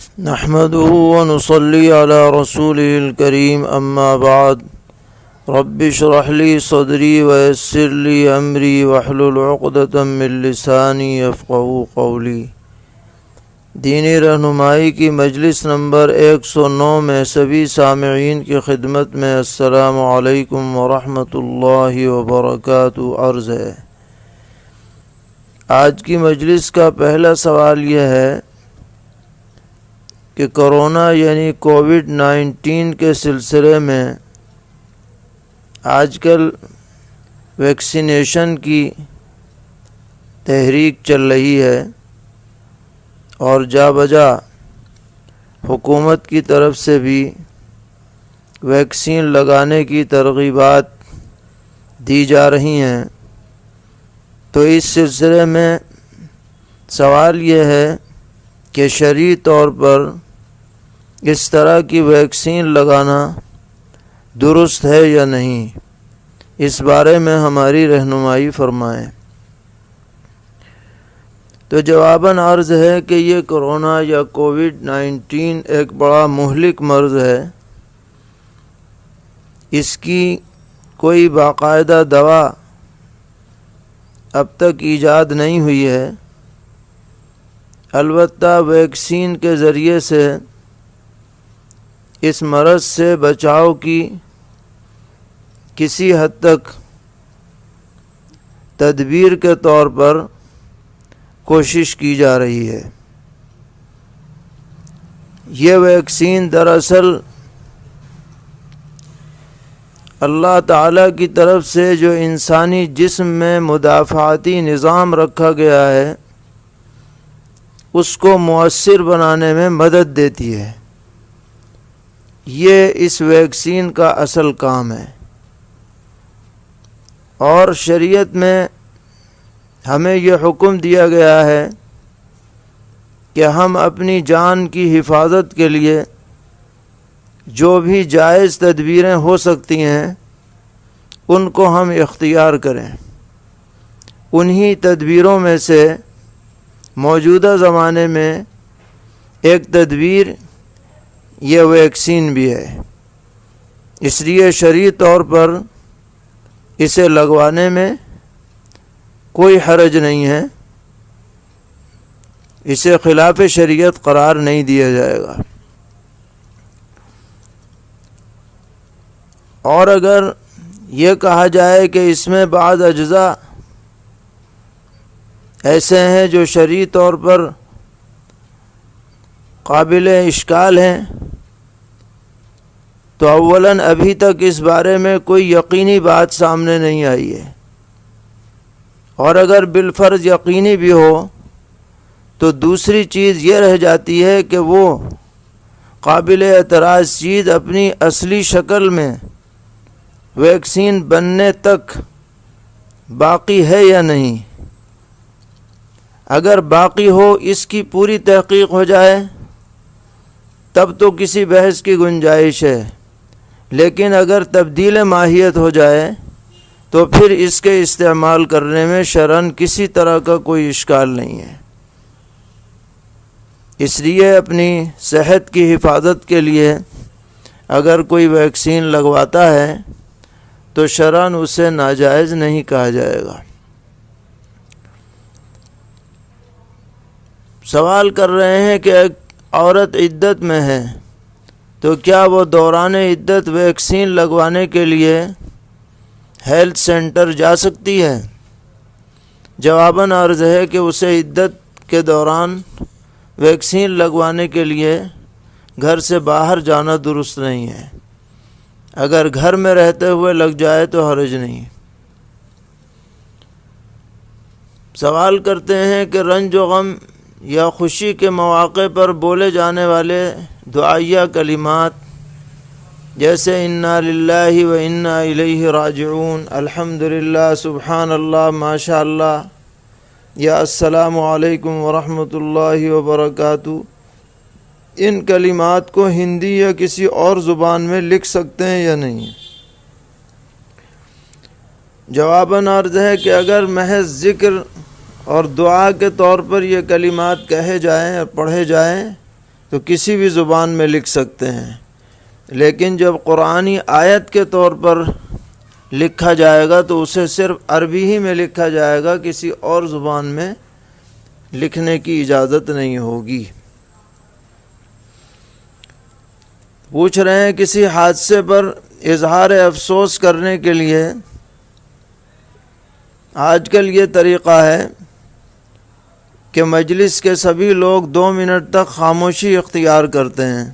نحمده ونصلي على رسوله الكريم أما بعد رب اشرح لي صدري ويسر لي أمري واحلل عقدة من لساني يفقهوا قولي۔ دینی رہنمائی کی مجلس نمبر 109 میں سبھی سامعین کی خدمت میں السلام علیکم ورحمۃ اللہ وبرکاتہ عرض ہے۔ آج کی مجلس کا پہلا سوال یہ ہے کہ کرونا یعنی کووڈ-19 کے سلسلے میں آج کل ویکسینیشن کی تحریک چل رہی ہے اور جا بجا حکومت کی طرف سے بھی ویکسین لگانے کی ترغیبات دی جا رہی ہیں، تو اس سلسلے میں سوال یہ ہے کہ شرعی طور پر اس طرح کی ویکسین لگانا درست ہے یا نہیں، اس بارے میں ہماری رہنمائی فرمائیں۔ تو جواباً عرض ہے کہ یہ کرونا یا کووڈ-19 ایک بڑا مہلک مرض ہے۔ اس کی کوئی باقاعدہ دوا اب تک ایجاد نہیں ہوئی ہے، البتہ ویکسین کے ذریعے سے اس مرض سے بچاؤ کی کسی حد تک تدبیر کے طور پر کوشش کی جا رہی ہے۔ یہ ویکسین دراصل اللہ تعالیٰ کی طرف سے جو انسانی جسم میں مدافعاتی نظام رکھا گیا ہے اس کو مؤثر بنانے میں مدد دیتی ہے۔ یہ اس ویکسین کا اصل کام ہے، اور شریعت میں ہمیں یہ حکم دیا گیا ہے کہ ہم اپنی جان کی حفاظت کے لیے جو بھی جائز تدبیریں ہو سکتی ہیں ان کو ہم اختیار کریں۔ انہی تدبیروں میں سے موجودہ زمانے میں ایک تدبیر یہ ویکسین بھی ہے، اس لیے شرعی طور پر اسے لگوانے میں کوئی حرج نہیں ہے، اسے خلاف شریعت قرار نہیں دیا جائے گا۔ اور اگر یہ کہا جائے کہ اس میں بعض اجزاء ایسے ہیں جو شرعی طور پر قابل اشکال ہیں، تو اولاً ابھی تک اس بارے میں کوئی یقینی بات سامنے نہیں آئی ہے، اور اگر بالفرض یقینی بھی ہو تو دوسری چیز یہ رہ جاتی ہے کہ وہ قابل اعتراض چیز اپنی اصلی شکل میں ویکسین بننے تک باقی ہے یا نہیں۔ اگر باقی ہو، اس کی پوری تحقیق ہو جائے تب تو کسی بحث کی گنجائش ہے، لیکن اگر تبدیل ماہیت ہو جائے تو پھر اس کے استعمال کرنے میں شرعاً کسی طرح کا کوئی اشکال نہیں ہے۔ اس لیے اپنی صحت کی حفاظت کے لیے اگر کوئی ویکسین لگواتا ہے تو شرعاً اسے ناجائز نہیں کہا جائے گا۔ سوال کر رہے ہیں کہ ایک عورت عدت میں ہے تو کیا وہ دوران عدت ویکسین لگوانے کے لیے ہیلتھ سینٹر جا سکتی ہے؟ جواباً عرض ہے کہ اسے عدت کے دوران ویکسین لگوانے کے لیے گھر سے باہر جانا درست نہیں ہے۔ اگر گھر میں رہتے ہوئے لگ جائے تو حرج نہیں۔ سوال کرتے ہیں کہ رنج و غم یا خوشی کے مواقع پر بولے جانے والے دعائیہ کلمات جیسے انا للہ و انا الیہ راجعون، الحمدللہ، سبحان اللہ، ماشاء اللہ، یا السلام علیکم ورحمۃ اللہ وبرکاتہ، ان کلمات کو ہندی یا کسی اور زبان میں لکھ سکتے ہیں یا نہیں؟ جواباً عرض ہے کہ اگر محض ذکر اور دعا کے طور پر یہ کلمات کہے جائیں اور پڑھے جائیں تو کسی بھی زبان میں لکھ سکتے ہیں، لیکن جب قرآنی آیت کے طور پر لکھا جائے گا تو اسے صرف عربی ہی میں لکھا جائے گا، کسی اور زبان میں لکھنے کی اجازت نہیں ہوگی۔ پوچھ رہے ہیں کسی حادثے پر اظہار افسوس کرنے کے لیے آج کل یہ طریقہ ہے کہ مجلس کے سبھی لوگ 2 منٹ تک خاموشی اختیار کرتے ہیں۔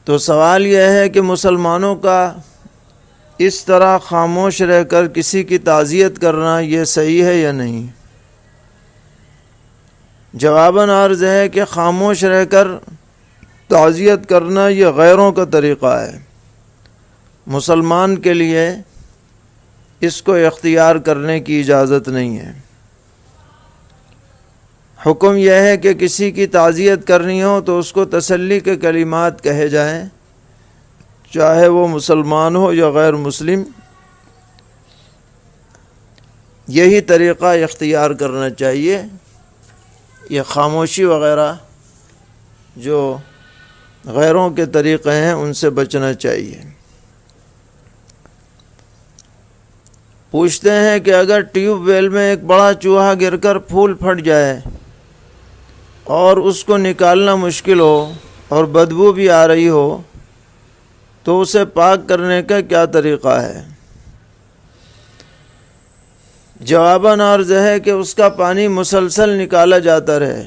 تو سوال یہ ہے کہ مسلمانوں کا اس طرح خاموش رہ کر کسی کی تعزیت کرنا یہ صحیح ہے یا نہیں؟ جواباً عرض ہے کہ خاموش رہ کر تعزیت کرنا یہ غیروں کا طریقہ ہے، مسلمان کے لیے اس کو اختیار کرنے کی اجازت نہیں ہے۔ حکم یہ ہے کہ کسی کی تعزیت کرنی ہو تو اس کو تسلی کے کلمات کہے جائیں، چاہے وہ مسلمان ہو یا غیر مسلم، یہی طریقہ اختیار کرنا چاہیے۔ یہ خاموشی وغیرہ جو غیروں کے طریقے ہیں ان سے بچنا چاہیے۔ پوچھتے ہیں کہ اگر ٹیوب ویل میں ایک بڑا چوہا گر کر پھول پھٹ جائے اور اس کو نکالنا مشکل ہو اور بدبو بھی آ رہی ہو تو اسے پاک کرنے کا کیا طریقہ ہے؟ جواباً عرض ہے کہ اس کا پانی مسلسل نکالا جاتا رہے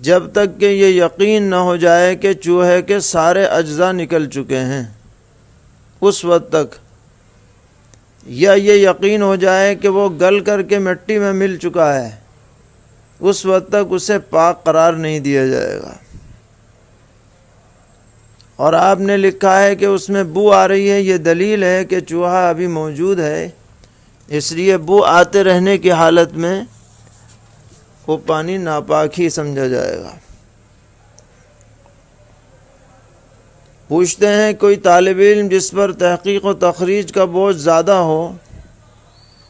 جب تک کہ یہ یقین نہ ہو جائے کہ چوہے کے سارے اجزاء نکل چکے ہیں، اس وقت تک، یا یہ یقین ہو جائے کہ وہ گل کر کے مٹی میں مل چکا ہے، اس وقت تک اسے پاک قرار نہیں دیا جائے گا۔ اور آپ نے لکھا ہے کہ اس میں بو آ رہی ہے، یہ دلیل ہے کہ چوہا ابھی موجود ہے، اس لیے بو آتے رہنے کی حالت میں وہ پانی ناپاک ہی سمجھا جائے گا۔ پوچھتے ہیں کوئی طالب علم جس پر تحقیق و تخریج کا بوجھ زیادہ ہو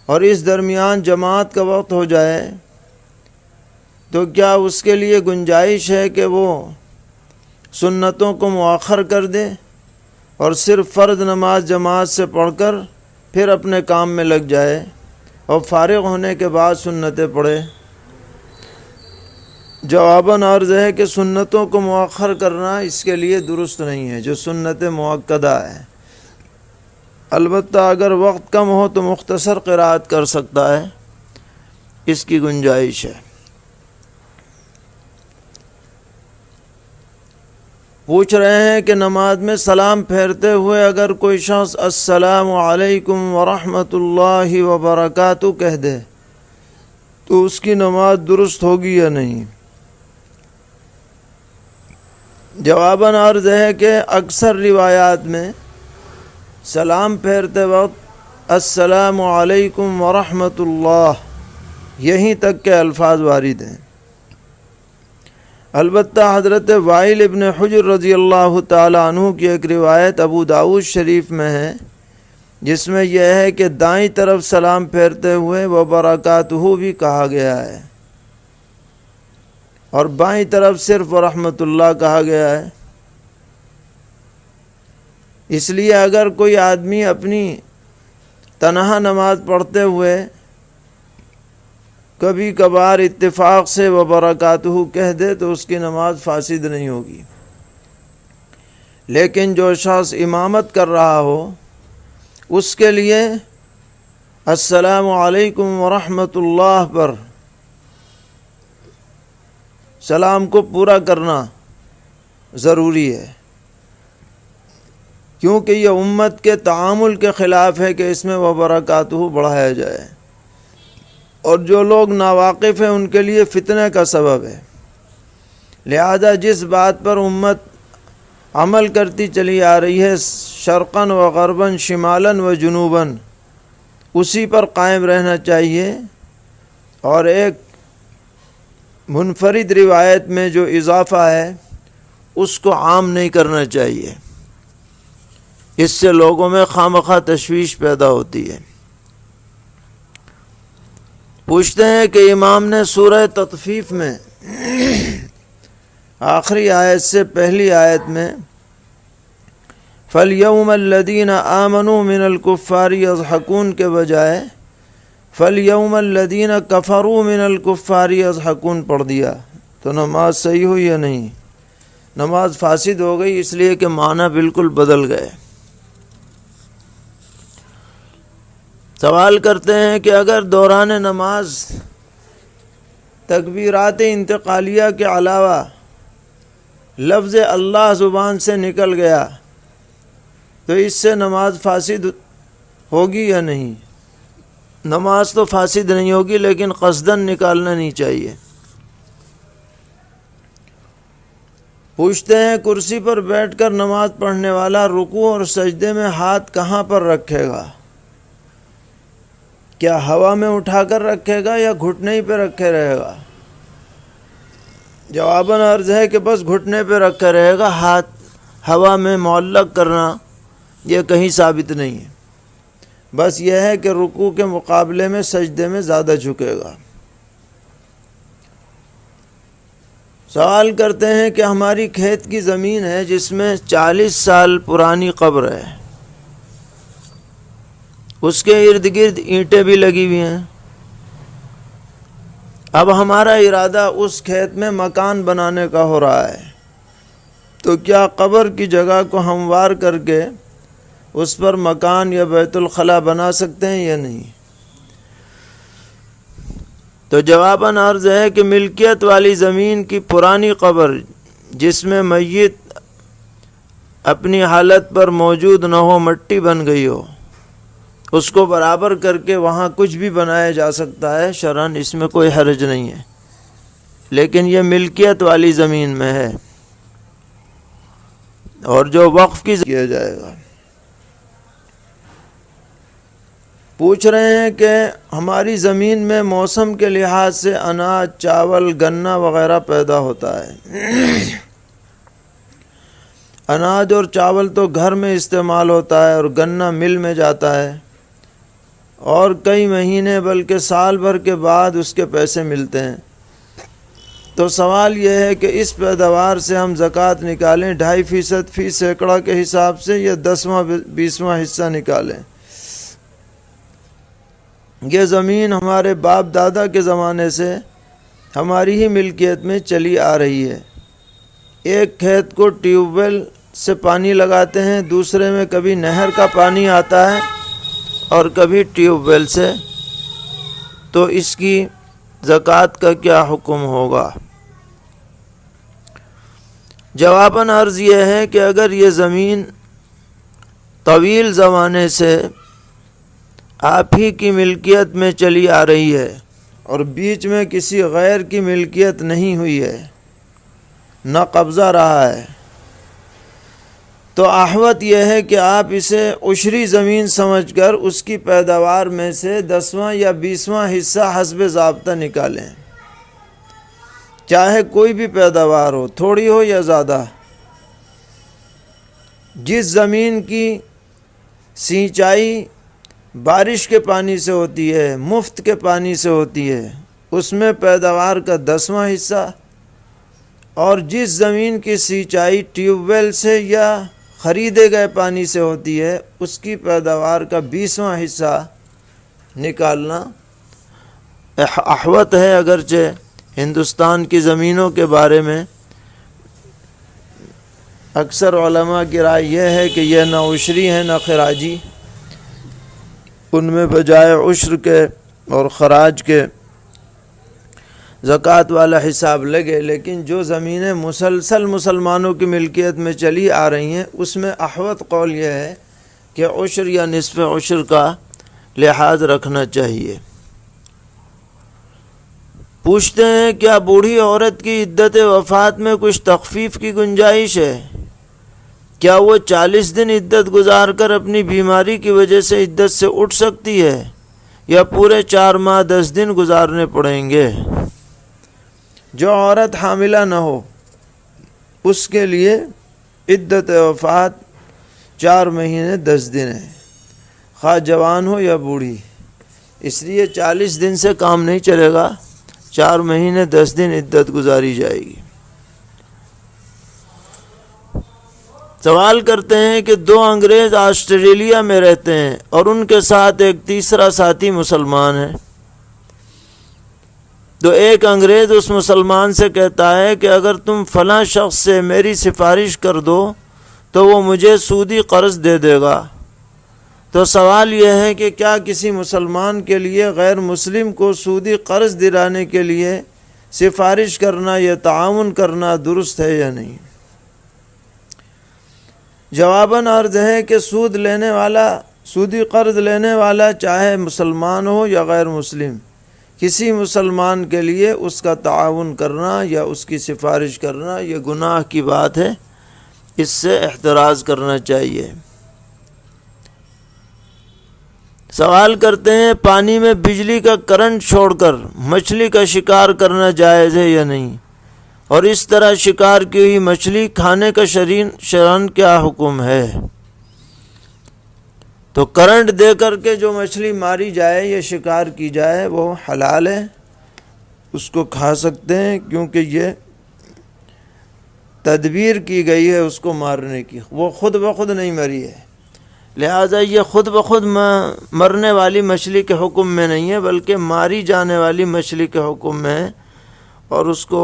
اور اس درمیان جماعت کا وقت ہو جائے تو کیا اس کے لیے گنجائش ہے کہ وہ سنتوں کو مؤخر کر دے اور صرف فرض نماز جماعت سے پڑھ کر پھر اپنے کام میں لگ جائے اور فارغ ہونے کے بعد سنتیں پڑھے؟ جواباً عرض ہے کہ سنتوں کو مؤخر کرنا اس کے لیے درست نہیں ہے، جو سنت مؤکدہ ہے۔ البتہ اگر وقت کم ہو تو مختصر قرات کر سکتا ہے، اس کی گنجائش ہے۔ پوچھ رہے ہیں کہ نماز میں سلام پھیرتے ہوئے اگر کوئی شخص السلام علیکم ورحمۃ اللہ وبرکاتہ کہہ دے تو اس کی نماز درست ہوگی یا نہیں؟ جواباً عرض ہے کہ اکثر روایات میں سلام پھیرتے وقت السلام علیکم ورحمۃ اللہ یہیں تک کے الفاظ وارد ہیں۔ البتہ حضرت وائل ابن حجر رضی اللہ تعالی عنہ کی ایک روایت ابو داؤد شریف میں ہے جس میں یہ ہے کہ دائیں طرف سلام پھیرتے ہوئے وبرکاتہ بھی کہا گیا ہے اور بائیں طرف صرف ورحمۃ اللہ کہا گیا ہے۔ اس لیے اگر کوئی آدمی اپنی تنہا نماز پڑھتے ہوئے کبھی کبھار اتفاق سے وبرکاتہ کہہ دے تو اس کی نماز فاسد نہیں ہوگی، لیکن جو شخص امامت کر رہا ہو اس کے لیے السلام علیکم ورحمۃ اللہ پر سلام کو پورا کرنا ضروری ہے، کیونکہ یہ امت کے تعامل کے خلاف ہے کہ اس میں وبرکاتہ بڑھایا جائے، اور جو لوگ ناواقف ہیں ان کے لیے فتنہ کا سبب ہے۔ لہذا جس بات پر امت عمل کرتی چلی آ رہی ہے شرقاً و غرباً شمالاً و جنوباً، اسی پر قائم رہنا چاہیے، اور ایک منفرد روایت میں جو اضافہ ہے اس کو عام نہیں کرنا چاہیے، اس سے لوگوں میں خواہ تشویش پیدا ہوتی ہے۔ پوچھتے ہیں کہ امام نے سورہ تطفیف میں آخری آیت سے پہلی آیت میں فَالْيَوْمَ الَّذِينَ آمَنُوا مِنَ الْكُفَّارِ يَضْحَكُونَ کے بجائے فَالْيَوْمَ الَّذِينَ كَفَرُوا مِنَ الْكُفَّارِ يَضْحَكُونَ پڑھ دیا تو نماز صحیح ہوئی یا نہیں؟ نماز فاسد ہو گئی، اس لیے کہ معنی بالکل بدل گئے۔ سوال کرتے ہیں کہ اگر دوران نماز تکبیرات انتقالیہ کے علاوہ لفظ اللہ زبان سے نکل گیا تو اس سے نماز فاسد ہوگی یا نہیں؟ نماز تو فاسد نہیں ہوگی، لیکن قصداً نکالنا نہیں چاہیے۔ پوچھتے ہیں کرسی پر بیٹھ کر نماز پڑھنے والا رکوع اور سجدے میں ہاتھ کہاں پر رکھے گا؟ کیا ہوا میں اٹھا کر رکھے گا یا گھٹنے ہی پہ رکھے رہے گا؟ جواباً عرض ہے کہ بس گھٹنے پہ رکھے رہے گا، ہاتھ ہوا میں معلق کرنا یہ کہیں ثابت نہیں ہے۔ بس یہ ہے کہ رکوع کے مقابلے میں سجدے میں زیادہ جھکے گا۔ سوال کرتے ہیں کہ ہماری کھیت کی زمین ہے جس میں 40 سال پرانی قبر ہے، اس کے ارد گرد اینٹیں بھی لگی ہوئی ہیں، اب ہمارا ارادہ اس کھیت میں مکان بنانے کا ہو رہا ہے، تو کیا قبر کی جگہ کو ہموار کر کے اس پر مکان یا بیت الخلا بنا سکتے ہیں یا نہیں؟ تو جواباً عرض ہے کہ ملکیت والی زمین کی پرانی قبر جس میں میت اپنی حالت پر موجود نہ ہو، مٹی بن گئی ہو، اس کو برابر کر کے وہاں کچھ بھی بنایا جا سکتا ہے، شرعاً اس میں کوئی حرج نہیں ہے، لیکن یہ ملکیت والی زمین میں ہے اور جو وقف کی کیا جائے گا۔ پوچھ رہے ہیں کہ ہماری زمین میں موسم کے لحاظ سے اناج، چاول، گنا وغیرہ پیدا ہوتا ہے۔ اناج اور چاول تو گھر میں استعمال ہوتا ہے اور گنا مل میں جاتا ہے، اور کئی مہینے بلکہ سال بھر کے بعد اس کے پیسے ملتے ہیں۔ تو سوال یہ ہے کہ اس پیداوار سے ہم زکوٰۃ نکالیں 2.5% فی سینکڑا کے حساب سے یا 10واں 20واں حصہ نکالیں؟ یہ زمین ہمارے باپ دادا کے زمانے سے ہماری ہی ملکیت میں چلی آ رہی ہے۔ ایک کھیت کو ٹیوب ویل سے پانی لگاتے ہیں، دوسرے میں کبھی نہر کا پانی آتا ہے اور کبھی ٹیوب ویل سے، تو اس کی زکوٰۃ کا کیا حکم ہوگا؟ جواباً عرض یہ ہے کہ اگر یہ زمین طویل زمانے سے آپ ہی کی ملکیت میں چلی آ رہی ہے اور بیچ میں کسی غیر کی ملکیت نہیں ہوئی ہے، نہ قبضہ رہا ہے، تو احوط یہ ہے کہ آپ اسے عشری زمین سمجھ کر اس کی پیداوار میں سے 10واں یا 20واں حصہ حسب ضابطہ نکالیں، چاہے کوئی بھی پیداوار ہو، تھوڑی ہو یا زیادہ۔ جس زمین کی سینچائی بارش کے پانی سے ہوتی ہے، مفت کے پانی سے ہوتی ہے، اس میں پیداوار کا 10واں حصہ، اور جس زمین کی سینچائی ٹیوب ویل سے یا خریدے گئے پانی سے ہوتی ہے، اس کی پیداوار کا 20واں حصہ نکالنا احوط ہے۔ اگرچہ ہندوستان کی زمینوں کے بارے میں اکثر علماء کی رائے یہ ہے کہ یہ نہ عشری ہیں نہ خراجی، ان میں بجائے عشر کے اور خراج کے زکوٰۃ والا حساب لگے، لیکن جو زمینیں مسلسل مسلمانوں کی ملکیت میں چلی آ رہی ہیں اس میں احوط قول یہ ہے کہ عشر یا نصف عشر کا لحاظ رکھنا چاہیے۔ پوچھتے ہیں کیا بوڑھی عورت کی عدت وفات میں کچھ تخفیف کی گنجائش ہے؟ کیا وہ 40 دن عدت گزار کر اپنی بیماری کی وجہ سے عدت سے اٹھ سکتی ہے یا پورے 4 ماہ 10 دن گزارنے پڑیں گے؟ جو عورت حاملہ نہ ہو اس کے لیے عدت وفات 4 مہینے 10 دن ہے، خواہ جوان ہو یا بوڑھی، اس لیے 40 دن سے کام نہیں چلے گا، 4 مہینے 10 دن عدت گزاری جائے گی۔ سوال کرتے ہیں کہ 2 انگریز آسٹریلیا میں رہتے ہیں اور ان کے ساتھ ایک تیسرا ساتھی مسلمان ہے، تو ایک انگریز اس مسلمان سے کہتا ہے کہ اگر تم فلاں شخص سے میری سفارش کر دو تو وہ مجھے سودی قرض دے دے گا۔ تو سوال یہ ہے کہ کیا کسی مسلمان کے لیے غیر مسلم کو سودی قرض دلانے کے لیے سفارش کرنا یا تعاون کرنا درست ہے یا نہیں؟ جواباً عرض ہے کہ سودی قرض لینے والا چاہے مسلمان ہو یا غیر مسلم، کسی مسلمان کے لیے اس کا تعاون کرنا یا اس کی سفارش کرنا یہ گناہ کی بات ہے، اس سے احتراز کرنا چاہیے۔ سوال کرتے ہیں پانی میں بجلی کا کرنٹ چھوڑ کر مچھلی کا شکار کرنا جائز ہے یا نہیں، اور اس طرح شکار کی ہوئی مچھلی کھانے کا شرعاً کیا حکم ہے؟ تو کرنٹ دے کر کے جو مچھلی ماری جائے یا شکار کی جائے وہ حلال ہے، اس کو کھا سکتے ہیں، کیونکہ یہ تدبیر کی گئی ہے اس کو مارنے کی، وہ خود بخود نہیں مری ہے، لہٰذا یہ خود بخود مرنے والی مچھلی کے حکم میں نہیں ہے بلکہ ماری جانے والی مچھلی کے حکم میں ہے، اور اس کو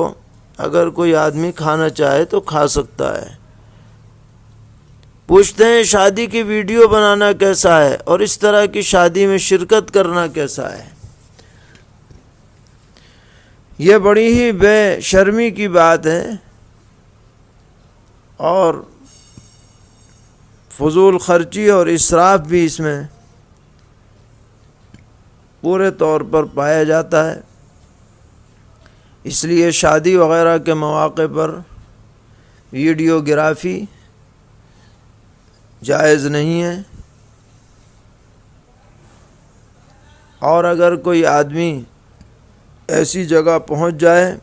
اگر کوئی آدمی کھانا چاہے تو کھا سکتا ہے۔ پوچھتے ہیں شادی کی ویڈیو بنانا کیسا ہے اور اس طرح کی شادی میں شرکت کرنا کیسا ہے؟ یہ بڑی ہی بے شرمی کی بات ہے اور فضول خرچی اور اسراف بھی اس میں پورے طور پر پایا جاتا ہے۔ اس لیے شادی وغیرہ کے مواقع پر ویڈیوگرافی جائز نہیں ہے، اور اگر کوئی آدمی ایسی جگہ پہنچ جائے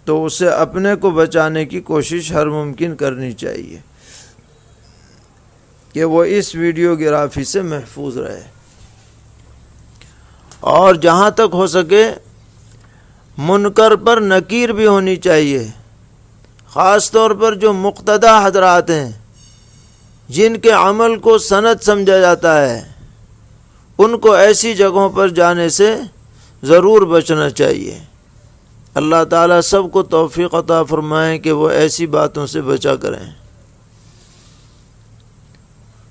تو اسے اپنے کو بچانے کی کوشش ہر ممکن کرنی چاہیے کہ وہ اس ویڈیوگرافی سے محفوظ رہے، اور جہاں تک ہو سکے منکر پر نکیر بھی ہونی چاہیے، خاص طور پر جو مقتدی حضرات ہیں جن کے عمل کو سند سمجھا جاتا ہے، ان کو ایسی جگہوں پر جانے سے ضرور بچنا چاہیے۔ اللہ تعالیٰ سب کو توفیق عطا فرمائے کہ وہ ایسی باتوں سے بچا کریں۔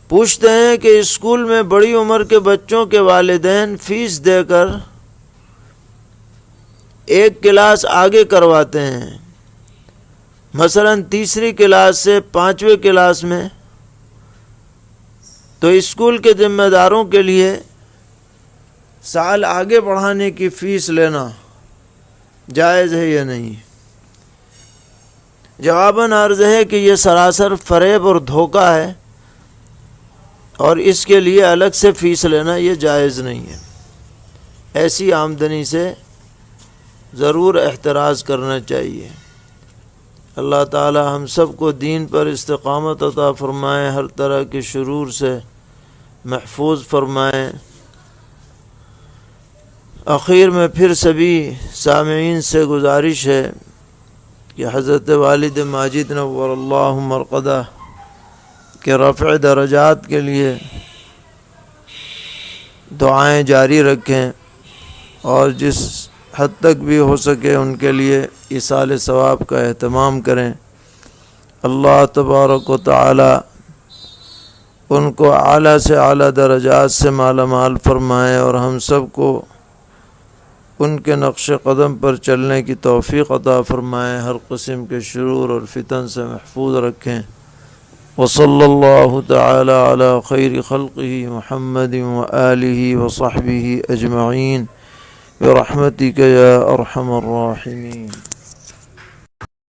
پوچھتے ہیں کہ اسکول میں بڑی عمر کے بچوں کے والدین فیس دے کر ایک کلاس آگے کرواتے ہیں، مثلاً تیسری کلاس سے 5ویں کلاس میں، تو اسکول کے ذمہ داروں کے لیے سال آگے بڑھانے کی فیس لینا جائز ہے یا نہیں؟ جواباً عرض ہے کہ یہ سراسر فریب اور دھوکہ ہے، اور اس کے لیے الگ سے فیس لینا یہ جائز نہیں ہے۔ ایسی آمدنی سے ضرور احتراز کرنا چاہیے۔ اللہ تعالی ہم سب کو دین پر استقامت عطا فرمائے، ہر طرح کے شرور سے محفوظ فرمائے۔ آخر میں پھر سبھی سامعین سے گزارش ہے کہ حضرت والد ماجد نور اللہ مرقدہ کے رفع درجات کے لیے دعائیں جاری رکھیں، اور جس حد تک بھی ہو سکے ان کے لیے ایصال ثواب کا اہتمام کریں۔ اللہ تبارک و تعالی ان کو اعلیٰ سے اعلیٰ درجات سے مالا مال فرمائے، اور ہم سب کو ان کے نقش قدم پر چلنے کی توفیق عطا فرمائے، ہر قسم کے شرور اور فتن سے محفوظ رکھیں۔ وصلی اللہ تعالی علی خیر خلقہ محمد وآلہ وصحبہ اجمعین برحمتک یا ارحم الراحمین۔